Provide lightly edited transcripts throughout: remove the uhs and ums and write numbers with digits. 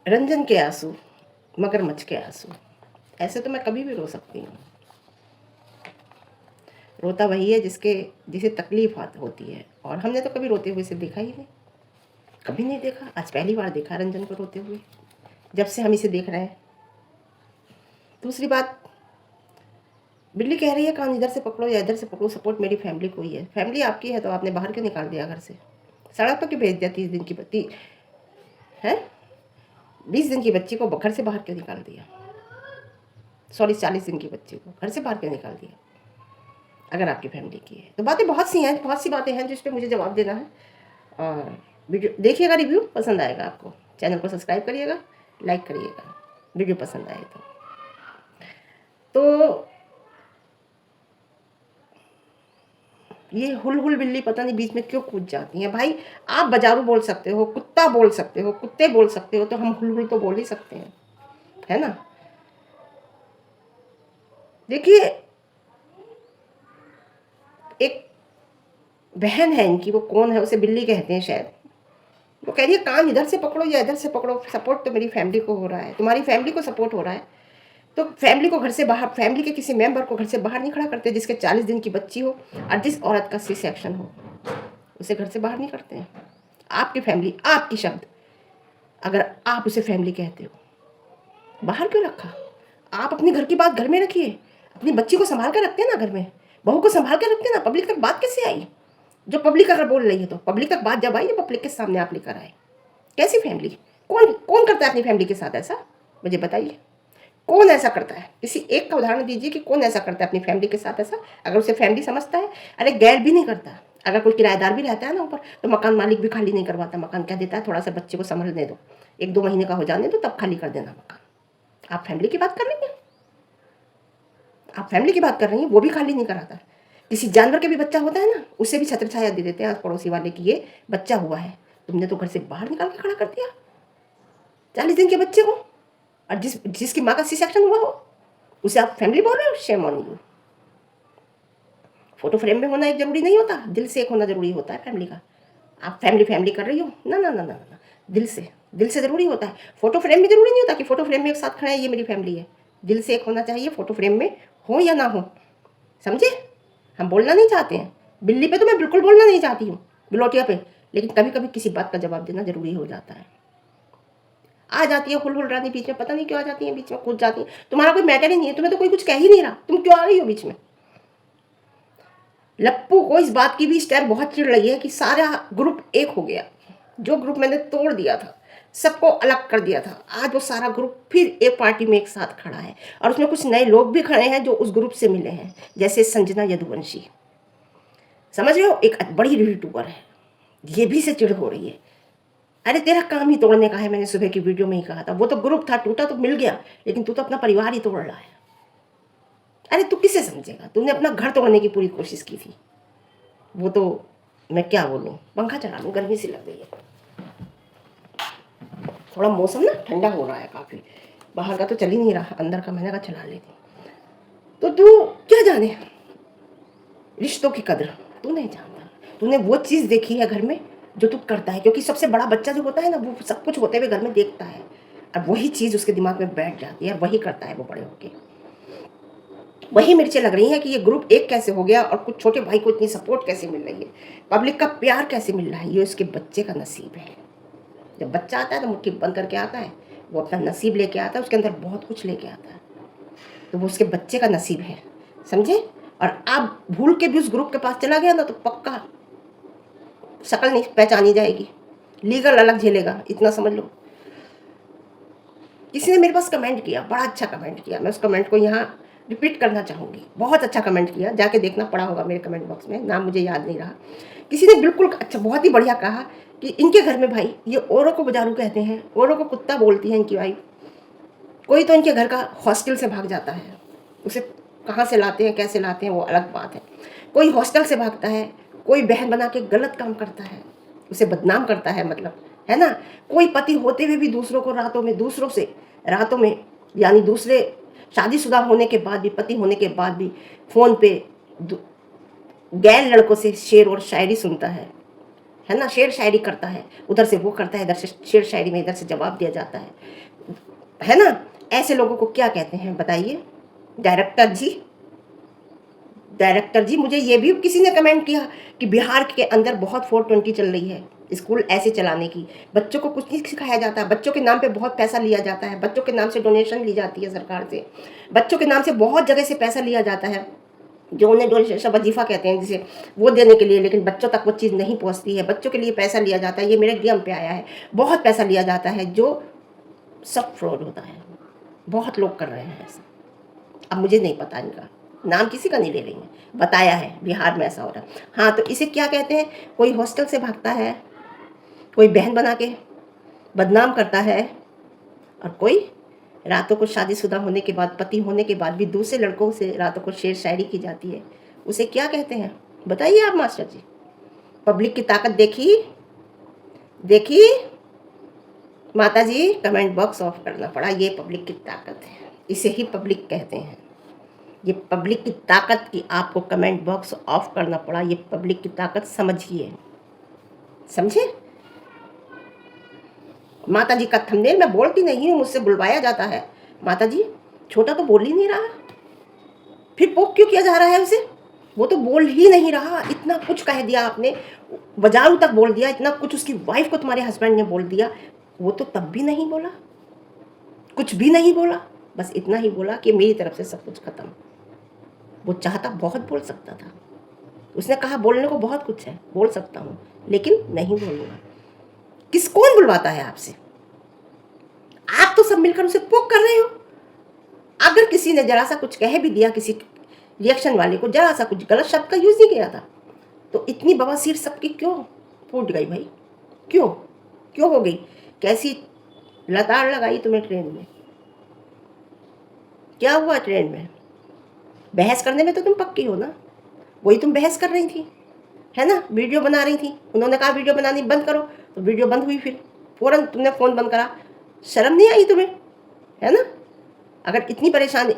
रंजन के आंसू, मगरमच्छ के आंसू। ऐसे तो मैं कभी भी रो सकती हूँ। रोता वही है जिसे तकलीफ होती है, और हमने तो कभी रोते हुए इसे देखा ही नहीं, कभी नहीं देखा। आज पहली बार देखा रंजन को रोते हुए, जब से हम इसे देख रहे हैं। दूसरी बात, बिल्ली कह रही है कान इधर से पकड़ो या इधर से पकड़ो, सपोर्ट मेरी फैमिली को ही है। फैमिली आपकी है तो आपने बाहर क्यों निकाल दिया घर से? सड़क पर क्यों भेज दिया? 30 दिन की बच्ची है, 20 दिन की बच्ची को घर से बाहर क्यों निकाल दिया? सॉरी, 40 दिन की बच्ची को घर से बाहर क्यों निकाल दिया? अगर आपकी फैमिली की है तो बातें बहुत सी हैं, बहुत सी बातें हैं जिस पर मुझे जवाब देना है। और वीडियो देखिएगा, रिव्यू पसंद आएगा आपको, चैनल को सब्सक्राइब करिएगा, लाइक करिएगा वीडियो पसंद आए तो ये हुल बिल्ली पता नहीं बीच में क्यों कूद जाती हैं भाई। आप बाजारू बोल सकते हो, कुत्ता बोल सकते हो, कुत्ते बोल सकते हो, तो हम हुल तो बोल ही सकते हैं, है ना? देखिए, एक बहन है इनकी, वो कौन है, उसे बिल्ली कहते हैं शायद। वो कह रही है कान इधर से पकड़ो या इधर से पकड़ो, सपोर्ट तो मेरी फैमिली को हो रहा है, तुम्हारी फैमिली को सपोर्ट हो रहा है। तो फैमिली को घर से बाहर, फैमिली के किसी मेंबर को घर से बाहर नहीं खड़ा करते। जिसके 40 दिन की बच्ची हो और जिस औरत का सी सेक्शन हो, उसे घर से बाहर नहीं करते हैं। आपकी फैमिली, आपकी शब्द, अगर आप उसे फैमिली कहते हो, बाहर क्यों रखा? आप अपने घर की बात घर में रखिए। अपनी बच्ची को संभाल कर रखते हैं ना घर में, बहू को संभाल कर रखते हैं ना। पब्लिक तक बात कैसे आई? जो पब्लिक अगर बोल रही है तो पब्लिक तक बात जब आई, जब पब्लिक के सामने आप लेकर आए। कैसी फैमिली? कौन कौन करता है अपनी फैमिली के साथ ऐसा? मुझे बताइए, कौन ऐसा करता है? किसी एक का उदाहरण दीजिए कि कौन ऐसा करता है अपनी फैमिली के साथ ऐसा, अगर उसे फैमिली समझता है। अरे गैर भी नहीं करता। अगर कोई किराएदार भी रहता है ना ऊपर, तो मकान मालिक भी खाली नहीं करवाता। मकान क्या देता है, थोड़ा सा बच्चे को संभलने दो, 1-2 महीने का हो जाने दो, तब खाली कर देना मकान। आप फैमिली की बात कर रही हैं? आप फैमिली की बात कर रही हैं, वो भी खाली नहीं कराता। किसी जानवर के भी बच्चा होता है ना, उसे भी छत्र छाया दे देते हैं पड़ोसी वाले की ये बच्चा हुआ है। तुमने तो घर से बाहर निकाल के खड़ा कर दिया 40 दिन के बच्चे को, और जिसकी माँ का सी सेक्शन हुआ हो, उसे आप फैमिली बोल रहे हो? Shame on you. Photo frame में होना एक जरूरी नहीं होता, दिल से एक होना जरूरी होता है फैमिली का। आप फैमिली फैमिली कर रही हो, ना ना ना ना ना, दिल से जरूरी होता है। फोटो फ्रेम में जरूरी नहीं होता कि फोटो फ्रेम में एक साथ खड़े हैं ये मेरी फैमिली है। दिल से एक होना चाहिए, फोटो फ्रेम में हो या ना हो, समझे? हम बोलना नहीं चाहते हैं, बिल्ली पे तो मैं बिल्कुल बोलना नहीं चाहती हूँ, बिलोटिया पे, लेकिन कभी कभी किसी बात का जवाब देना जरूरी हो जाता है। आ जाती है हुल रानी बीच में, पता नहीं क्यों आ जाती है बीच में, कूद जाती है। तुम्हारा कोई मैटर ही नहीं है, तुम्हें तो कोई कुछ कह ही नहीं रहा, तुम क्यों आ रही हो बीच में? लप्पू को इस बात की भी स्टेप बहुत चिढ़ रही है कि सारा ग्रुप एक हो गया। जो ग्रुप मैंने तोड़ दिया था, सबको अलग कर दिया था, आज वो सारा ग्रुप फिर एक पार्टी में एक साथ खड़ा है। और उसमें कुछ नए लोग भी खड़े हैं जो उस ग्रुप से मिले हैं, जैसे संजना यदुवंशी, समझ रहे हो, एक बड़ी यूट्यूबर है, ये भी से चिढ़ हो रही है। अरे तेरा काम ही तोड़ने का है, मैंने सुबह की वीडियो में ही कहा था। वो तो ग्रुप था, टूटा तो मिल गया, लेकिन तू तो अपना परिवार ही तोड़ रहा है। अरे तू किसे समझेगा? तूने अपना घर तोड़ने की पूरी कोशिश की थी। वो तो मैं क्या बोलूँ, पंखा चला लूँ, गर्मी सी लग गई है। थोड़ा मौसम ना ठंडा हो रहा है काफ़ी, बाहर का तो चल ही नहीं रहा, अंदर का मैंने कहा चला लेती। तो तू क्या जाने रिश्तों की कदर, तू नहीं जानता। तूने वो चीज़ देखी है घर में जो तू करता है, क्योंकि सबसे बड़ा बच्चा जो होता है ना, वो सब कुछ होते हुए घर में देखता है, और वही चीज़ उसके दिमाग में बैठ जाती है, और वही करता है वो बड़े होके। वही मिर्चें लग रही हैं कि ये ग्रुप एक कैसे हो गया, और कुछ छोटे भाई को इतनी सपोर्ट कैसे मिल रही है, पब्लिक का प्यार कैसे मिल रहा है। ये उसके बच्चे का नसीब है। जब बच्चा आता है तो मुट्ठी बंद करके आता है, वो अपना नसीब लेके आता है, उसके अंदर बहुत कुछ लेके आता है, तो वो उसके बच्चे का नसीब है, समझे? और आप भूल के भी उस ग्रुप के पास चला गया ना, तो पक्का शक्ल नहीं पहचानी जाएगी, लीगल अलग झेलेगा, इतना समझ लो। किसी ने मेरे पास कमेंट किया, बड़ा अच्छा कमेंट किया, मैं उस कमेंट को यहाँ रिपीट करना चाहूँगी। बहुत अच्छा कमेंट किया, जाके देखना पड़ा होगा मेरे कमेंट बॉक्स में, नाम मुझे याद नहीं रहा। किसी ने बिल्कुल अच्छा, बहुत ही बढ़िया कहा कि इनके घर में भाई ये औरों को बाजारू कहते हैं, औरों को कुत्ता बोलती है इनकी वाइफ। कोई तो इनके घर का हॉस्टल से भाग जाता है, उसे कहाँ से लाते हैं, कैसे लाते हैं, वो अलग बात है। कोई हॉस्टल से भागता है, कोई बहन बना के गलत काम करता है, उसे बदनाम करता है, मतलब, है ना? कोई पति होते हुए भी दूसरों को रातों में यानी दूसरे शादीशुदा होने के बाद भी, पति होने के बाद भी फ़ोन पे गैर लड़कों से शेर और शायरी सुनता है। है ना, शेर शायरी करता है, उधर से वो करता है, इधर से शेर शायरी में इधर से जवाब दिया जाता है ना। ऐसे लोगों को क्या कहते हैं बताइए? डायरेक्टर जी, डायरेक्टर जी, मुझे ये भी किसी ने कमेंट किया कि बिहार के अंदर बहुत 420 चल रही है, स्कूल ऐसे चलाने की, बच्चों को कुछ नहीं सिखाया जाता, बच्चों के नाम पे बहुत पैसा लिया जाता है, बच्चों के नाम से डोनेशन ली जाती है सरकार से, बच्चों के नाम से बहुत जगह से पैसा लिया जाता है, जो उन्हें डोनेशन वजीफा कहते हैं जिसे, वो देने के लिए, लेकिन बच्चों तक वो चीज़ नहीं पहुंचती है। बच्चों के लिए पैसा लिया जाता है, ये मेरे डीएम पे आया है, बहुत पैसा लिया जाता है, जो सब फ्रॉड होता है। बहुत लोग कर रहे हैं ऐसा। अब मुझे नहीं पता, इनका नाम किसी का नहीं ले रही है, बताया है बिहार में ऐसा हो रहा है। हाँ, तो इसे क्या कहते हैं? कोई हॉस्टल से भागता है, कोई बहन बना के बदनाम करता है, और कोई रातों को शादीशुदा होने के बाद, पति होने के बाद भी दूसरे लड़कों से रातों को शेर शायरी की जाती है। उसे क्या कहते हैं बताइए आप मास्टर जी? पब्लिक की ताकत देखी, देखी माता जी? कमेंट बॉक्स ऑफ करना पड़ा। ये पब्लिक की ताकत है, इसे ही पब्लिक कहते हैं। ये पब्लिक की ताकत की आपको कमेंट बॉक्स ऑफ करना पड़ा। ये पब्लिक की ताकत समझिए, समझे? माता जी का थंबनेल मैं बोलती नहीं हूँ, मुझसे बुलवाया जाता है। माता जी, छोटा तो बोल ही नहीं रहा, फिर पोक क्यों किया जा रहा है उसे? वो तो बोल ही नहीं रहा। इतना कुछ कह दिया आपने, बाजारू तक बोल दिया, इतना कुछ उसकी वाइफ को तुम्हारे हस्बैंड ने बोल दिया, वो तो तब भी नहीं बोला, कुछ भी नहीं बोला, बस इतना ही बोला कि मेरी तरफ से सब कुछ खत्म। वो चाहता बहुत बोल सकता था, उसने कहा बोलने को बहुत कुछ है, बोल सकता हूँ, लेकिन नहीं बोलूँगा। कौन बुलवाता है आपसे? आप तो सब मिलकर उसे पोक कर रहे हो। अगर किसी ने जरा सा कुछ कह भी दिया, किसी रिएक्शन वाले को जरा सा कुछ गलत शब्द का यूज नहीं किया था, तो इतनी बवासीर सबकी क्यों फूट गई भाई? क्यों क्यों हो गई? कैसी लताड़ लगाई तुम्हें ट्रेन में? क्या हुआ ट्रेन में? बहस करने में तो तुम पक्की हो ना, वही तुम बहस कर रही थी, है ना? वीडियो बना रही थी, उन्होंने कहा वीडियो बनानी बंद करो, तो वीडियो बंद हुई, फिर फ़ौरन तुमने फ़ोन बंद करा। शर्म नहीं आई तुम्हें, है ना? अगर इतनी परेशानी,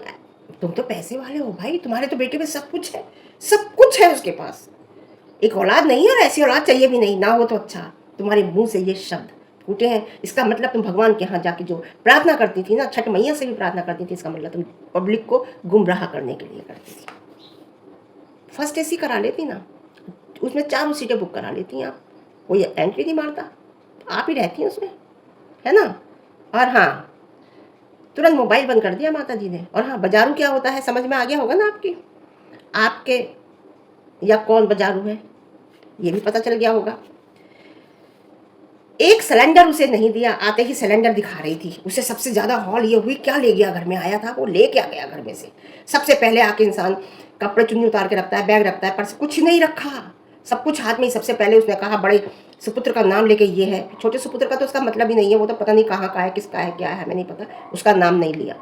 तुम तो पैसे वाले हो भाई, तुम्हारे तो बेटे में सब कुछ है, सब कुछ है उसके पास। एक औलाद नहीं है और ऐसी औलाद चाहिए भी नहीं, ना हो तो अच्छा। तुम्हारे मुंह से ये शब्द फूटे हैं, इसका मतलब तुम भगवान के यहाँ जाके जो प्रार्थना करती थी ना, छठ मैया से भी प्रार्थना करती थी, इसका मतलब तुम पब्लिक को गुमराह करने के लिए करती थी। फर्स्ट एसी करा लेती ना, उसमें 4 सीटें बुक करा लेती हैं आप, कोई एंट्री नहीं मारता, आप ही रहती हैं उसमें, है ना? और हाँ, तुरंत मोबाइल बंद कर दिया माता जी ने। और हाँ, बाजारू क्या होता है समझ में आ गया होगा ना आपके, या कौन बाजारू है ये भी पता चल गया होगा। एक सिलेंडर उसे नहीं दिया, आते ही सिलेंडर दिखा रही थी उसे। सबसे ज़्यादा हॉल ये हुई, क्या ले गया घर में, आया था वो ले क्या गया घर में से? सबसे पहले आके इंसान कपड़े चुन्नी उतार के रखता है, बैग रखता है, पर्स कुछ नहीं रखा, सब कुछ हाथ में ही। सबसे पहले उसने कहा बड़े सुपुत्र का नाम लेके ये है, छोटे सुपुत्र का तो उसका मतलब ही नहीं है, वो तो पता नहीं कहाँ का है, किसका है, क्या है, हमें नहीं पता, उसका नाम नहीं लिया।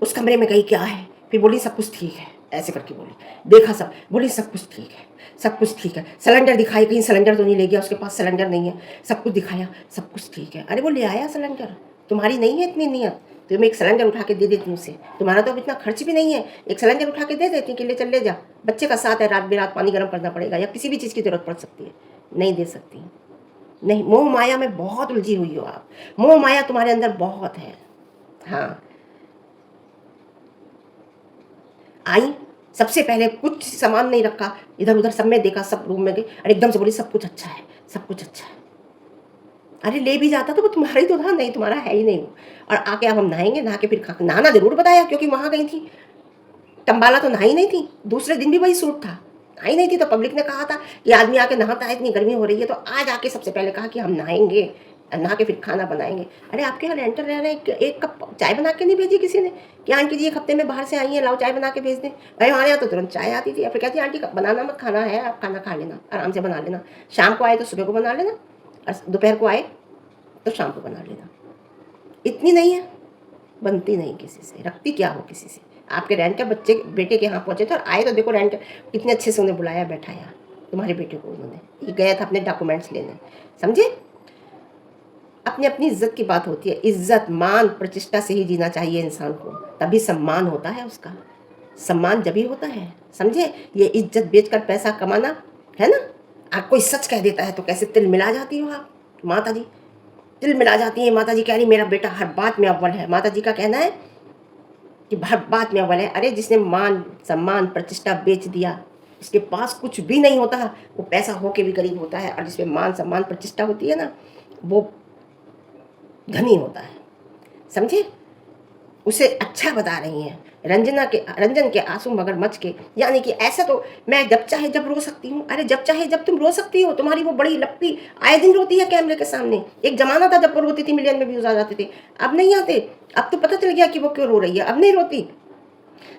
उस कमरे में गई, क्या है? फिर बोली सब कुछ ठीक है, ऐसे करके बोली। देखा सब, बोली सब कुछ ठीक है, सब कुछ ठीक है। सिलेंडर दिखाई, कहीं सिलेंडर तो नहीं ले गया, उसके पास सिलेंडर नहीं है, सब कुछ दिखाया, सब कुछ ठीक है। अरे वो ले आया सिलेंडर, तुम्हारी नहीं है इतनी नीयत, तो मैं एक सिलेंडर उठा के दे देती हूँ उसे, तुम्हारा तो अब इतना खर्च भी नहीं है, एक सिलेंडर उठा के दे देती हूँ कि ले चल ले जा, बच्चे का साथ है, रात बेरात पानी गर्म करना पड़ेगा या किसी भी चीज़ की ज़रूरत पड़ सकती है, नहीं दे सकती। नहीं, मोह माया में बहुत उलझी हुई हो आप, मोह माया तुम्हारे अंदर बहुत है। हाँ, आई, सबसे पहले कुछ सामान नहीं रखा, इधर उधर सब में देखा, सब रूम में गई और एकदम से बोली सब कुछ अच्छा है, सब कुछ अच्छा है। अरे ले भी जाता तो वो तुम्हारा ही तो था, नहीं तुम्हारा है ही नहीं वो। और आके अब हम नहाएंगे, नहा के फिर खा, नहाना जरूर बताया क्योंकि वहाँ गई थी, टम्बाला तो नहाई नहीं थी, दूसरे दिन भी वही सूट था, नहाई नहीं थी। तो पब्लिक ने कहा था कि आदमी आके नहाता है, इतनी गर्मी हो रही है, तो आज आके सबसे पहले कहा कि हम नहाएंगे, नहा के फिर खाना बनाएंगे। अरे आपके यहाँ रेंटर रह रहे हैं, एक कप चाय बना के नहीं भेजी किसी ने कि आंटी जी एक हफ्ते में बाहर से आई हैं, लाओ चाय बना के भेज दें? भाई हमारे यहाँ तो तुरंत चाय आती थी, फिर कहती आंटी बनाना मत, खाना है आप खाना खा लेना, आराम से बना लेना, शाम को आए तो सुबह को बना लेना और दोपहर को आए तो शाम को बना लेना। इतनी नहीं है, बनती नहीं किसी से, रखती क्या हो किसी से। आपके रेंट के बच्चे बेटे के यहाँ पहुँचे थे और आए तो देखो रेंट कितने अच्छे से उन्हें बुलाया, बैठाया तुम्हारे बेटे को, उन्होंने ये गया था अपने डॉक्यूमेंट्स लेने, समझे? अपनी अपनी इज्जत की बात होती है, इज्जत मान प्रतिष्ठा से ही जीना चाहिए इंसान को, तभी सम्मान होता है उसका, सम्मान जब ही होता है, समझे? ये इज्जत बेचकर पैसा कमाना है ना, आप कोई सच कह देता है तो कैसे तिल मिला जाती हो आप माता जी, तिल मिला जाती है। माता जी कह रही मेरा बेटा हर बात में अव्वल है। माता जी का कहना है कि हर बात में अव्वल है। अरे जिसने मान सम्मान प्रतिष्ठा बेच दिया, उसके पास कुछ भी नहीं होता, वो पैसा होके भी गरीब होता है। और जिसमें मान सम्मान प्रतिष्ठा होती है ना, वो धनी होता है। समझे? उसे अच्छा बता रही हैं रंजन के आंसू मगरमच्छ के। यानी कि ऐसा तो मैं जब चाहे जब रो सकती हूँ। अरे जब चाहे जब तुम रो सकती हो। तुम्हारी वो बड़ी लप्पी आए दिन रोती है कैमरे के सामने। एक जमाना था जब वो रोती थी मिलियन में व्यूज आ जाते थे, अब नहीं आते। अब तो पता चल गया कि वो क्यों रो रही है, अब नहीं रोती।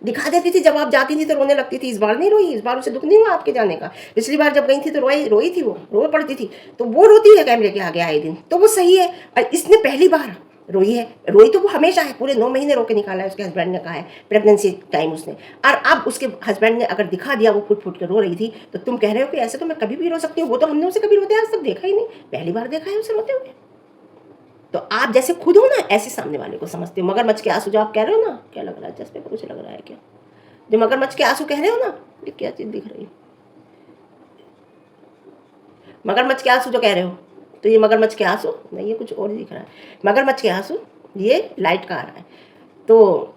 दिखा देती थी, जब आप जाती थी तो रोने लगती थी। इस बार नहीं रोई, इस बार उसे दुख नहीं हुआ आपके जाने का। पिछली बार जब गई थी तो रोई थी, वो रो पड़ती थी। तो वो रोती है कैमरे के आगे आए दिन, तो वो सही है। और इसने पहली बार रोई है, रोई तो वो हमेशा है, पूरे 9 महीने रो के निकाला है। उसके हस्बैंड ने कहा है प्रेगनेंसी टाइम उसने। और अब उसके हस्बैंड ने अगर दिखा दिया वो फुट फुट के रो रही थी, तो तुम कह रहे हो कि ऐसे तो मैं कभी भी रो सकती हूँ। वो तो हमने उसे कभी रोते आज तक देखा ही नहीं, पहली बार देखा है उसे रोते हुए। तो आप जैसे खुद हो ना, ऐसे सामने वाले को समझते हो। मगरमच्छ के आंसू जो आप कह रहे हो ना, क्या लग रहा है जैसे कुछ लग रहा है क्या? जो मगरमच्छ के आंसू कह रहे हो ना, ये क्या चीज दिख रही है? मगरमच्छ के आंसू जो कह रहे हो, तो ये मगरमच्छ के आंसू नहीं, ये कुछ और ही दिख रहा है। मगरमच्छ के आंसू ये लाइट का आ रहा है। तो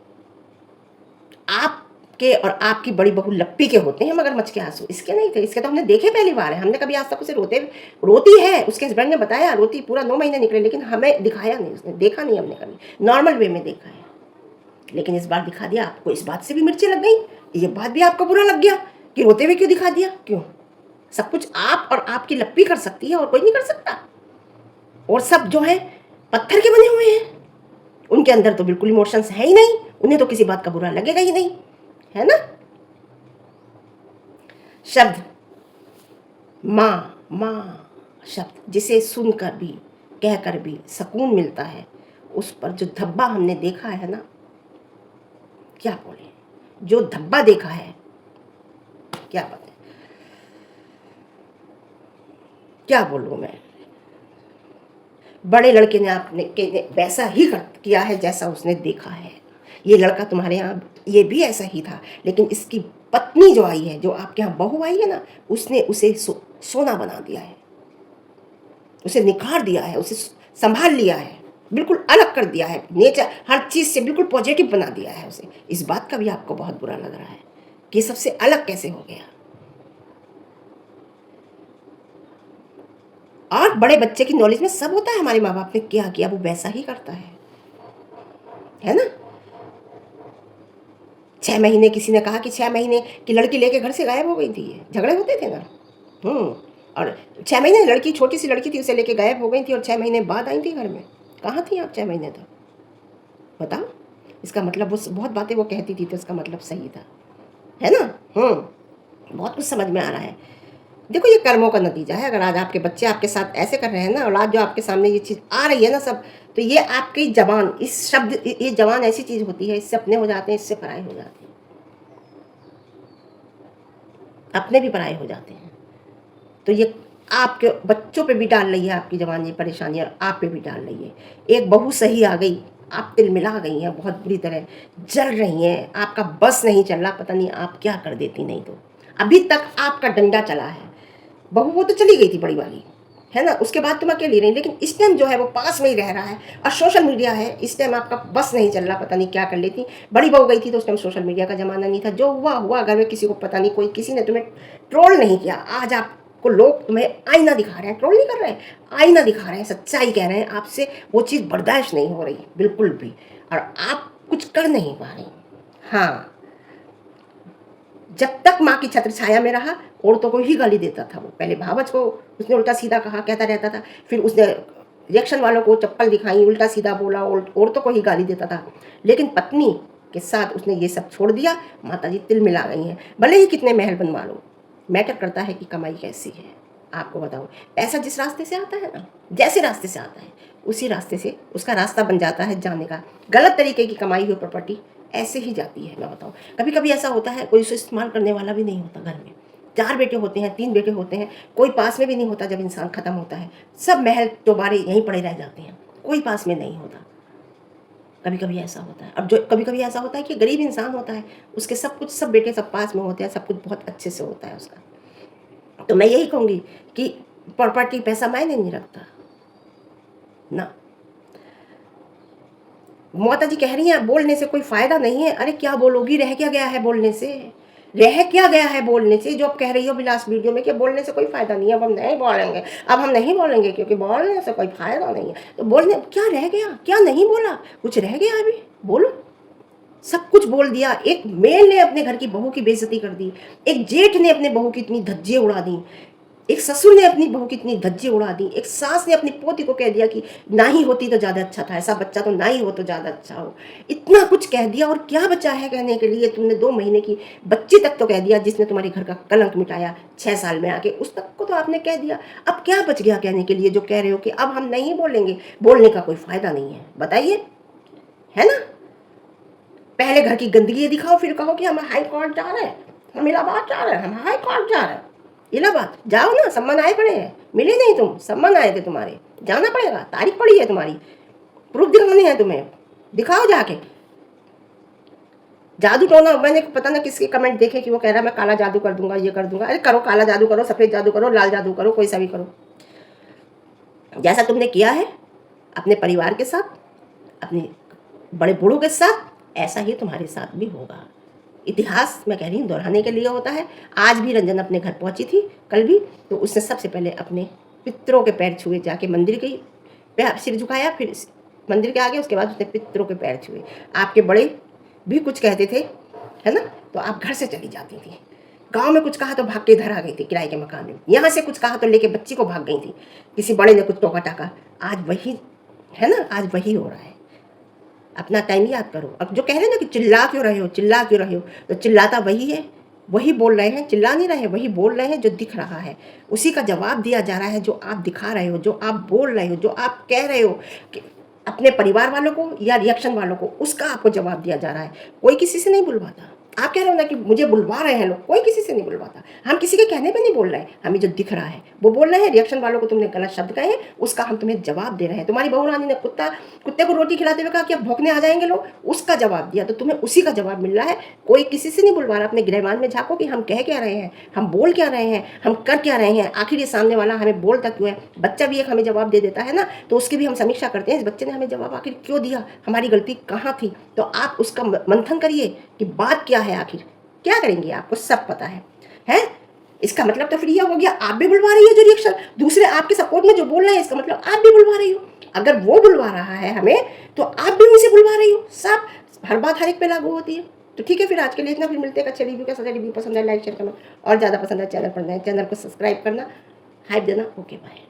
आपके और आपकी बड़ी बहू लप्पी के होते हैं मगरमच्छ के आंसू, इसके नहीं थे। इसके तो हमने देखे पहली बार है। हमने कभी आज तक उसे रोती है। उसके हस्बैंड ने बताया रोती पूरा 9 महीने निकले, लेकिन हमें दिखाया नहीं, उसने देखा नहीं हमने कभी, नॉर्मल वे में देखा है। लेकिन इस बार दिखा दिया। आपको इस बात से भी मिर्ची लग गई, ये बात भी आपको बुरा लग गया कि रोते हुए क्यों दिखा दिया? क्यों? सब कुछ आप और आपकी लप्पी कर सकती है और कोई नहीं कर सकता। और सब जो है पत्थर के बने हुए हैं, उनके अंदर तो बिल्कुल इमोशंस है ही नहीं। उन्हें तो किसी बात का बुरा लगेगा ही नहीं, है ना? शब्द माँ, माँ शब्द जिसे सुनकर भी कहकर भी सुकून मिलता है, उस पर जो धब्बा हमने देखा है ना, क्या बोले, जो धब्बा देखा है, क्या बात है, क्या बोलूँ मैं। बड़े लड़के ने ने वैसा ही किया है जैसा उसने देखा है। ये लड़का तुम्हारे यहाँ ये भी ऐसा ही था, लेकिन इसकी पत्नी जो आई है, जो आपके यहाँ बहू आई है ना, उसने उसे सोना बना दिया है, उसे निखार दिया है, उसे संभाल लिया है, बिल्कुल अलग कर दिया है। नेचर हर चीज़ से बिल्कुल पॉजिटिव बना दिया है उसे। इस बात का भी आपको बहुत बुरा लग रहा है कि सबसे अलग कैसे हो गया। और बड़े बच्चे की नॉलेज में सब होता है। हमारे माँ बाप ने क्या किया वो वैसा ही करता है ना? 6 महीने किसी ने कहा कि 6 महीने की लड़की लेके घर से गायब हो गई थी, ये झगड़े होते थे ना। और 6 महीने लड़की, छोटी सी लड़की थी, उसे लेके गायब हो गई थी और 6 महीने बाद आई थी घर में। कहाँ थी आप 6 महीने तक? बताओ। इसका मतलब वो बहुत बातें वो कहती थी, तो इसका मतलब सही था, है ना? बहुत कुछ समझ में आ रहा है। देखो ये कर्मों का नतीजा है। अगर आज आपके बच्चे आपके साथ ऐसे कर रहे हैं ना, और आज जो आपके सामने ये चीज़ आ रही है ना सब, तो ये आपकी जबान, इस शब्द, ये जबान ऐसी चीज़ होती है, इससे अपने हो जाते हैं, इससे पराए हो जाते हैं, अपने भी पराए हो जाते हैं। तो ये आपके बच्चों पे भी डाल रही है आपकी जबान ये परेशानी, और आप पे भी डाल रही है। एक बहू सही आ गई, आप तिलमिला गई हैं, बहुत बुरी तरह जल रही हैं, आपका बस नहीं चल रहा, पता नहीं आप क्या कर देती। नहीं तो अभी तक आपका डंडा चला है। बहू वो तो चली गई थी बड़ी वाली, है ना, उसके बाद तुम अकेली रही। लेकिन इस टाइम जो है वो पास में ही रह रहा है, और सोशल मीडिया है। इस टाइम आपका बस नहीं चल रहा, पता नहीं क्या कर लेती। बड़ी बहू गई थी तो उस टाइम सोशल मीडिया का ज़माना नहीं था। जो हुआ हुआ, घर में किसी को पता नहीं, कोई किसी ने तुम्हें ट्रोल नहीं किया। आज आपको लोग तुम्हें आईना दिखा रहे हैं, ट्रोल नहीं कर रहे हैं, आईना दिखा रहे हैं, सच्चाई कह रहे हैं। आपसे वो चीज़ बर्दाश्त नहीं हो रही बिल्कुल भी, और आप कुछ कर नहीं पा रही। हाँ, जब तक माँ की छत्र छाया में रहा, औरतों को ही गाली देता था वो। पहले भावच को उसने उल्टा सीधा कहा, कहता रहता था। फिर उसने रिएक्शन वालों को चप्पल दिखाई, उल्टा सीधा बोला, औरतों को ही गाली देता था। लेकिन पत्नी के साथ उसने ये सब छोड़ दिया। माता जी तिल मिला गई हैं, भले ही कितने महल बनवा लो। मैटर करता है कि कमाई कैसी है। आपको बताऊँ, पैसा जिस रास्ते से आता है ना, जैसे रास्ते से आता है, उसी रास्ते से उसका रास्ता बन जाता है जाने का। गलत तरीके की कमाई हुई प्रॉपर्टी ऐसे ही जाती है। मैं बताऊँ, कभी कभी ऐसा होता है कोई उसे इस्तेमाल करने वाला भी नहीं होता। घर में 4 बेटे होते हैं, 3 बेटे होते हैं, कोई पास में भी नहीं होता। जब इंसान ख़त्म होता है, सब महल दोबारे यहीं पड़े रह जाते हैं, कोई पास में नहीं होता। कभी कभी ऐसा होता है। अब जो कभी कभी ऐसा होता है कि गरीब इंसान होता है, उसके सब कुछ, सब बेटे सब पास में होते हैं, सब कुछ बहुत अच्छे से होता है उसका। तो मैं यही कहूँगी कि प्रॉपर्टी पैसा मायने नहीं रखता ना। माता जी कह रही हैं बोलने से कोई फायदा नहीं है। अरे क्या बोलोगी, रह क्या गया है बोलने से, रह क्या गया है बोलने से? जो आप कह रही हो विलास वीडियो में कि बोलने से कोई फायदा नहीं है, अब हम नहीं बोलेंगे, अब हम नहीं बोलेंगे क्योंकि बोलने से कोई फायदा नहीं है। तो बोलने क्या रह गया, क्या नहीं बोला, कुछ रह गया अभी? बोलो, सब कुछ बोल दिया। एक मेल ने अपने घर की बहू की बेइज्जती कर दी, एक जेठ ने अपने बहू की इतनी धज्जे उड़ा दी, एक ससुर ने अपनी बहू की इतनी धज्जे उड़ा दी, एक सास ने अपनी पोती को कह दिया कि ना ही होती तो ज़्यादा अच्छा था, ऐसा बच्चा तो ना ही हो तो ज़्यादा अच्छा हो। इतना कुछ कह दिया और क्या बचा है कहने के लिए? तुमने 2 महीने की बच्ची तक तो कह दिया जिसने तुम्हारे घर का कलंक मिटाया 6 साल में आके, उस तक को तो आपने कह दिया। अब क्या बच गया कहने के लिए जो कह रहे हो कि अब हम नहीं बोलेंगे, बोलने का कोई फायदा नहीं है? बताइए, है ना? पहले घर की गंदगी दिखाओ, फिर कहो कि हम हाई कोर्ट जा रहे हैं, हम इलाहाबाद जा रहे हैं, हम हाई कोर्ट जा रहे हैं। इलाहाबाद जाओ ना, सम्मान आए पड़े हैं, मिले नहीं तुम, सम्मान आए थे तुम्हारे, जाना पड़ेगा, तारीख पड़ी है तुम्हारी, प्रूफ दिखाने हैं तुम्हें, दिखाओ जाके। जादू टोना, मैंने पता ना किसके कमेंट देखे कि वो कह रहा है मैं काला जादू कर दूंगा, ये कर दूंगा। अरे करो, काला जादू करो, सफ़ेद जादू करो, लाल जादू करो, कोई सा भी करो। जैसा तुमने किया है अपने परिवार के साथ, अपने बड़े बूढ़ों के साथ, ऐसा ही तुम्हारे साथ भी होगा। इतिहास मैं कह रही हूँ दोहराने के लिए होता है। आज भी रंजन अपने घर पहुंची थी, कल भी, तो उसने सबसे पहले अपने पितरों के पैर छुए, जाके मंदिर गई, सिर झुकाया, फिर मंदिर के आगे, उसके बाद उसने पितरों के पैर छुए। आपके बड़े भी कुछ कहते थे, है ना, तो आप घर से चली जाती थी। गांव में कुछ कहा तो भाग के इधर आ गई थी किराए के मकान में, यहाँ से कुछ कहा तो लेके बच्ची को भाग गई थी, किसी बड़े ने कुछ टोका टाका। आज वही है ना, आज वही हो रहा है। अपना टाइम याद करो। अब जो कह रहे हैं ना कि चिल्ला क्यों रहे हो, चिल्ला क्यों रहे हो, तो चिल्लाता वही है, वही बोल रहे हैं, चिल्ला नहीं रहे, वही बोल रहे हैं जो दिख रहा है, उसी का जवाब दिया जा रहा है। जो आप दिखा रहे हो, जो आप बोल रहे हो, जो आप कह रहे हो कि अपने परिवार वालों को या रिएक्शन वालों को, उसका आपको जवाब दिया जा रहा है। कोई किसी से नहीं बुलवाता। आप कह रहे हो ना कि मुझे बुलवा रहे हैं लोग, कोई किसी से नहीं बुलवाता। हम किसी के कहने पे नहीं बोल रहे हैं, हमें जो दिख रहा है वो बोल रहे हैं। रिएक्शन वालों को तुमने गलत शब्द कहे हैं, उसका हम तुम्हें जवाब दे रहे हैं। तुम्हारी बहू रानी ने कुत्ते को रोटी खिलाते हुए कहा कि अब भौंकने आ जाएंगे लोग, उसका जवाब दिया, तो तुम्हें उसी का जवाब मिल रहा है। कोई किसी से नहीं बुलवा रहा। अपने गिरहमान में झाँको कि हम कह क्या रहे हैं, हम बोल क्या रहे हैं, हम कर क्या रहे हैं, आखिर ये सामने वाला हमें बोलता क्यों है। बच्चा भी एक हमें जवाब दे देता है ना, तो उसकी भी हम समीक्षा करते हैं, इस बच्चे ने हमें जवाब आखिर क्यों दिया, हमारी गलती कहाँ थी। तो आप उसका मंथन करिए कि बात क्या है, आखिर क्या करेंगे, आपको सब पता है? इसका मतलब तो फिर यह हो गया आप भी बुलवा रही हो जो रिएक्शन, दूसरे आपके सपोर्ट में जो बोल रहे हैं, इसका मतलब आप भी बुलवा रही हो। अगर वो बुलवा रहा है हमें, तो आप भी उनसे बुलवा रही हो। सब, हर बात हर एक पे लागू होती है। तो ठीक है, फिर आज के लिए इतना, फिर मिलते हैं अच्छे रिव्यू के साथ। रिव्यू पसंद है लाइक शेयर करना, और ज़्यादा पसंद है चैनल पर नए चैनल को सब्सक्राइब करना, हाइप देना। Okay bye.